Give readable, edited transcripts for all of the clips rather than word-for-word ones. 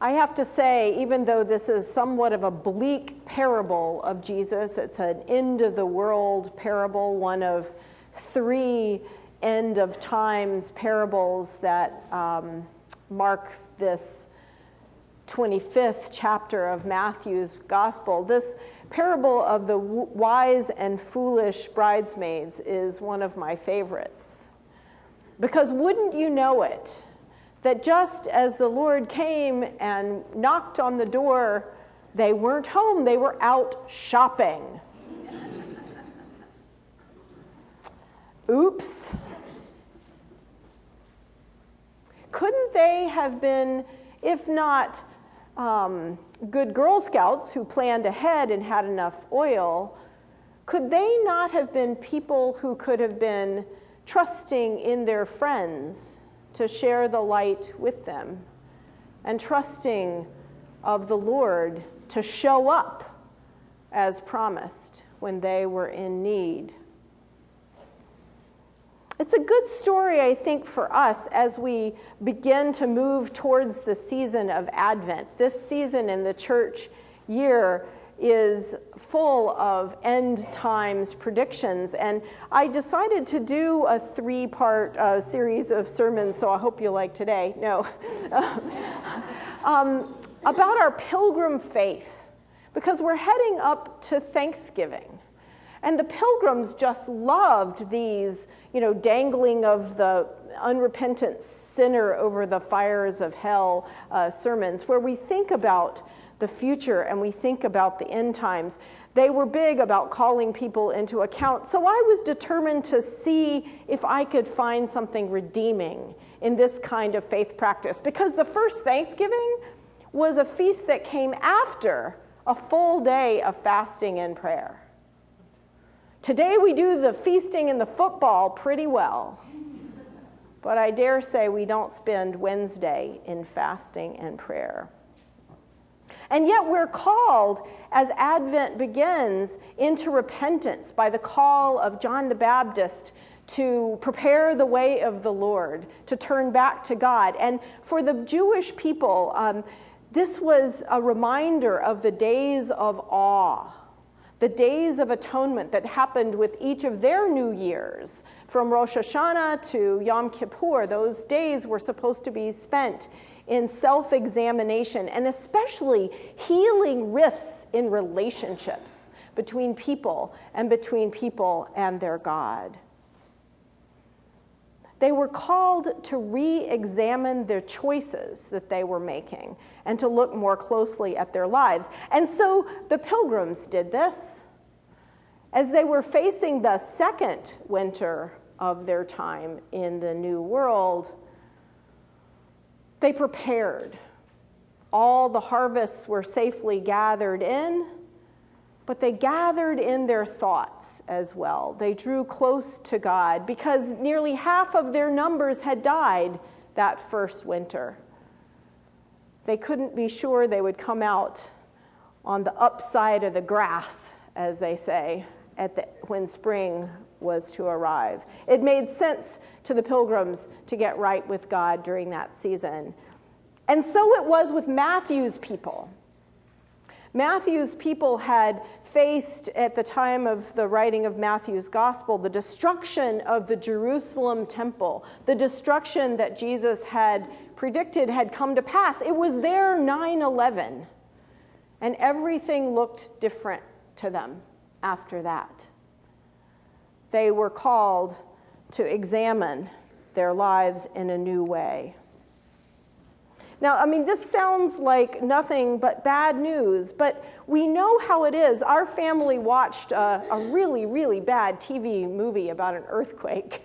I have to say, even though this is somewhat of a bleak parable of Jesus, it's an end-of-the-world parable, one of 3 end-of-times parables that mark this 25th chapter of Matthew's Gospel. This parable of the wise and foolish bridesmaids is one of my favorites. Because wouldn't you know it, that just as the Lord came and knocked on the door, they weren't home, they were out shopping. Oops. Couldn't they have been, if not good Girl Scouts who planned ahead and had enough oil, could they not have been people who could have been trusting in their friends to share the light with them, and trusting of the Lord to show up as promised when they were in need? It's a good story, I think, for us as we begin to move towards the season of Advent. This season in the church year is full of end times predictions, and I decided to do a 3-part series of sermons, so I hope you like today. No. About our pilgrim faith, because we're heading up to Thanksgiving. And the pilgrims just loved these, dangling of the unrepentant sinner over the fires of hell sermons, where we think about the future and we think about the end times. They were big about calling people into account. So I was determined to see if I could find something redeeming in this kind of faith practice, because the first Thanksgiving was a feast that came after a full day of fasting and prayer. Today we do the feasting and the football pretty well, but I dare say we don't spend Wednesday in fasting and prayer. And yet we're called, as Advent begins, into repentance by the call of John the Baptist to prepare the way of the Lord, to turn back to God. And for the Jewish people, this was a reminder of the days of awe, the days of atonement that happened with each of their new years. From Rosh Hashanah to Yom Kippur, those days were supposed to be spent in self-examination, and especially healing rifts in relationships between people and their God. They were called to re-examine their choices that they were making and to look more closely at their lives. And so the pilgrims did this. As they were facing the second winter of their time in the New World, they prepared. All the harvests were safely gathered in, but they gathered in their thoughts as well. They drew close to God because nearly half of their numbers had died that first winter. They couldn't be sure they would come out on the upside of the grass, as they say, when spring was to arrive. It made sense to the pilgrims to get right with God during that season. And so it was with Matthew's people. Matthew's people had faced, at the time of the writing of Matthew's gospel, the destruction of the Jerusalem temple, the destruction that Jesus had predicted had come to pass. It was their 9/11, and everything looked different to them after that. They were called to examine their lives in a new way. Now, this sounds like nothing but bad news, but we know how it is. Our family watched a really, really bad TV movie about an earthquake.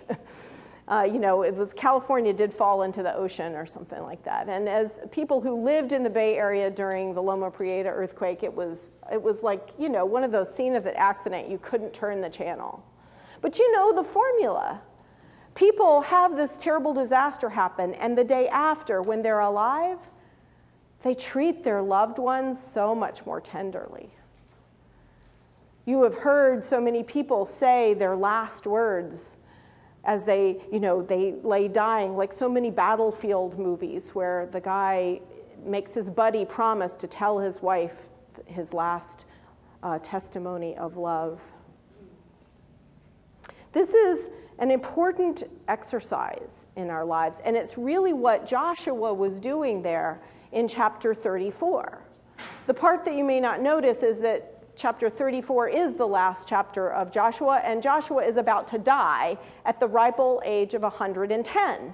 It was California did fall into the ocean or something like that. And as people who lived in the Bay Area during the Loma Prieta earthquake, it was like, one of those scene of an accident, you couldn't turn the channel. But the formula. People have this terrible disaster happen, and the day after, when they're alive, they treat their loved ones so much more tenderly. You have heard so many people say their last words as they lay dying, like so many battlefield movies where the guy makes his buddy promise to tell his wife his last testimony of love. This is an important exercise in our lives, and it's really what Joshua was doing there in chapter 34. The part that you may not notice is that chapter 34 is the last chapter of Joshua, and Joshua is about to die at the ripe old age of 110.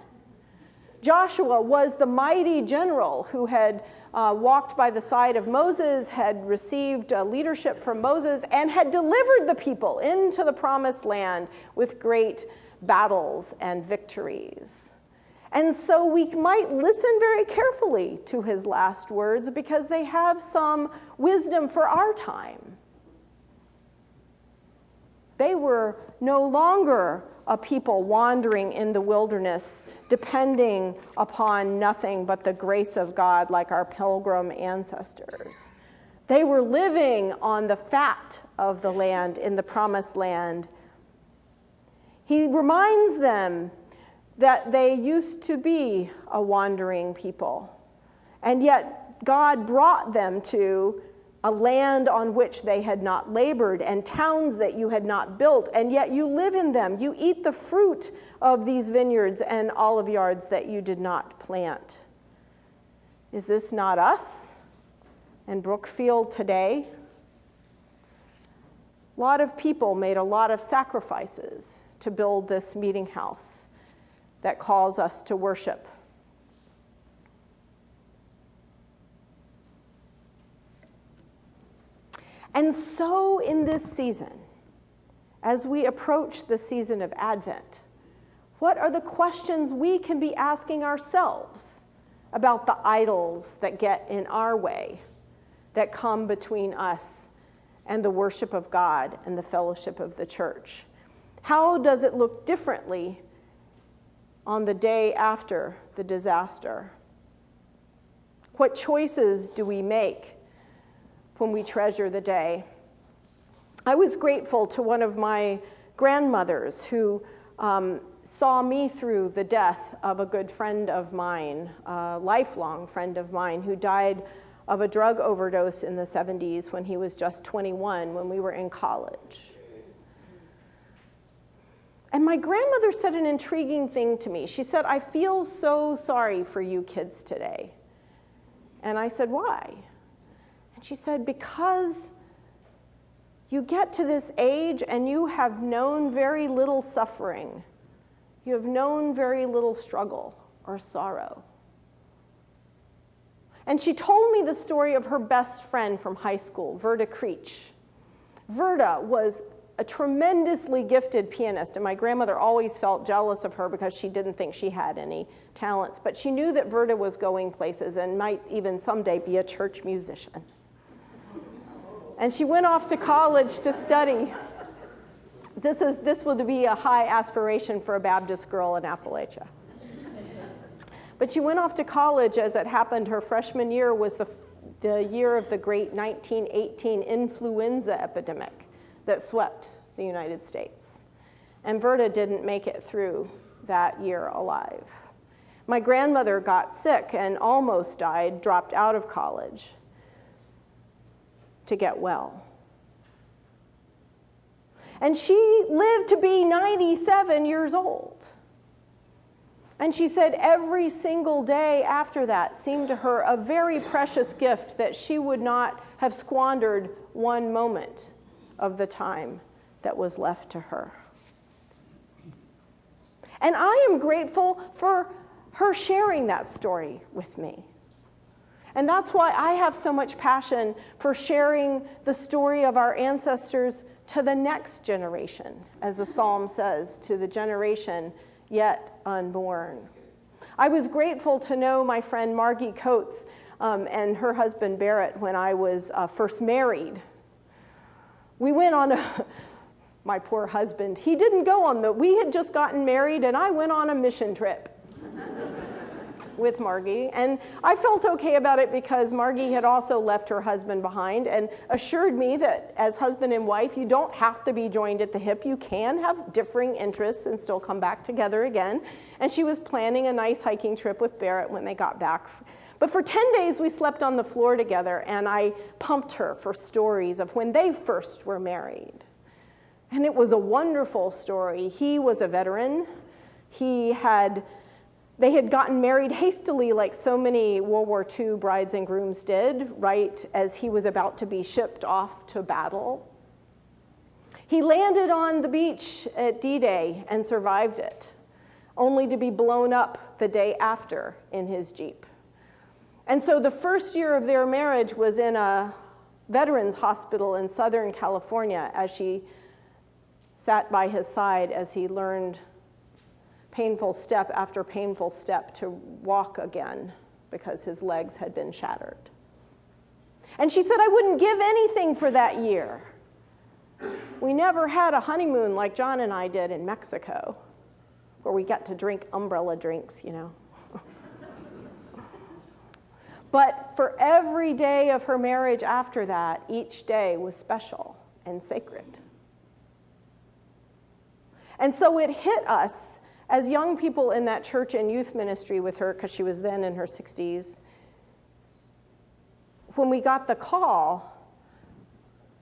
Joshua was the mighty general who had walked by the side of Moses, had received leadership from Moses, and had delivered the people into the promised land with great battles and victories. And so we might listen very carefully to his last words because they have some wisdom for our time. They were no longer a people wandering in the wilderness, depending upon nothing but the grace of God like our pilgrim ancestors. They were living on the fat of the land in the promised land. He reminds them that they used to be a wandering people, and yet God brought them to a land on which they had not labored, and towns that you had not built, and yet you live in them. You eat the fruit of these vineyards and olive yards that you did not plant. Is this not us and Brookfield today? A lot of people made a lot of sacrifices to build this meeting house that calls us to worship. And so in this season, as we approach the season of Advent, what are the questions we can be asking ourselves about the idols that get in our way, that come between us and the worship of God and the fellowship of the church? How does it look differently on the day after the disaster? What choices do we make when we treasure the day? I was grateful to one of my grandmothers who saw me through the death of a good friend of mine, a lifelong friend of mine, who died of a drug overdose in the 70s when he was just 21, when we were in college. And my grandmother said an intriguing thing to me. She said, "I feel so sorry for you kids today." And I said, "Why?" And she said, "Because you get to this age and you have known very little suffering. You have known very little struggle or sorrow." And she told me the story of her best friend from high school, Verda Creech. Verda was a tremendously gifted pianist, and my grandmother always felt jealous of her because she didn't think she had any talents. But she knew that Verda was going places and might even someday be a church musician. And she went off to college to study. This would be a high aspiration for a Baptist girl in Appalachia. But she went off to college. As it happened, her freshman year was the year of the great 1918 influenza epidemic that swept the United States. And Verda didn't make it through that year alive. My grandmother got sick and almost died, dropped out of college to get well. And she lived to be 97 years old. And she said every single day after that seemed to her a very precious gift that she would not have squandered one moment of the time that was left to her. And I am grateful for her sharing that story with me. And that's why I have so much passion for sharing the story of our ancestors to the next generation, as the psalm says, to the generation yet unborn. I was grateful to know my friend Margie Coates and her husband Barrett when I was first married. We went on my poor husband, he didn't go on we had just gotten married and I went on a mission trip with Margie. And I felt okay about it because Margie had also left her husband behind and assured me that as husband and wife, you don't have to be joined at the hip. You can have differing interests and still come back together again. And she was planning a nice hiking trip with Barrett when they got back. But for 10 days, we slept on the floor together, and I pumped her for stories of when they first were married. And it was a wonderful story. He was a veteran. They had gotten married hastily, like so many World War II brides and grooms did, right as he was about to be shipped off to battle. He landed on the beach at D-Day and survived it, only to be blown up the day after in his Jeep. And so the first year of their marriage was in a veterans hospital in Southern California as she sat by his side as he learned painful step after painful step to walk again because his legs had been shattered. And she said, I wouldn't give anything for that year. We never had a honeymoon like John and I did in Mexico, where we got to drink umbrella drinks, you know. But for every day of her marriage after that, each day was special and sacred. And so it hit us as young people in that church and youth ministry with her, because she was then in her 60s, when we got the call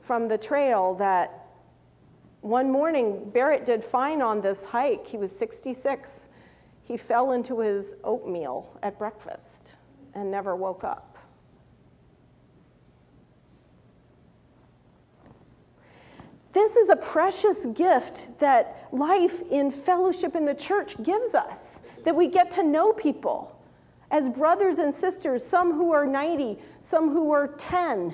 from the trail that one morning Barrett did fine on this hike. He was 66. He fell into his oatmeal at breakfast and never woke up. This is a precious gift that life in fellowship in the church gives us, that we get to know people as brothers and sisters, some who are 90, some who are 10.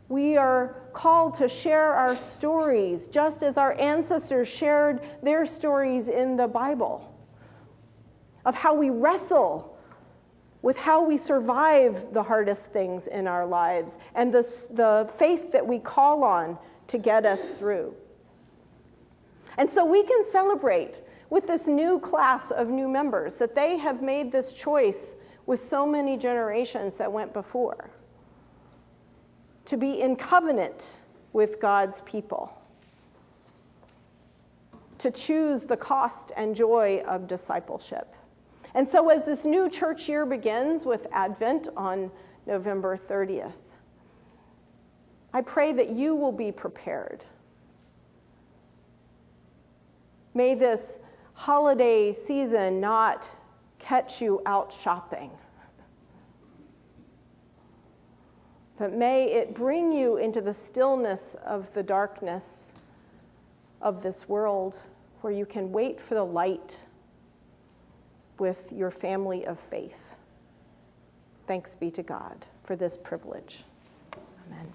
We are called to share our stories, just as our ancestors shared their stories in the Bible, of how we wrestle with how we survive the hardest things in our lives, and the faith that we call on to get us through. And so we can celebrate with this new class of new members that they have made this choice with so many generations that went before, to be in covenant with God's people, to choose the cost and joy of discipleship. And so as this new church year begins with Advent on November 30th, I pray that you will be prepared. May this holiday season not catch you out shopping, but may it bring you into the stillness of the darkness of this world, where you can wait for the light with your family of faith. Thanks be to God for this privilege. Amen.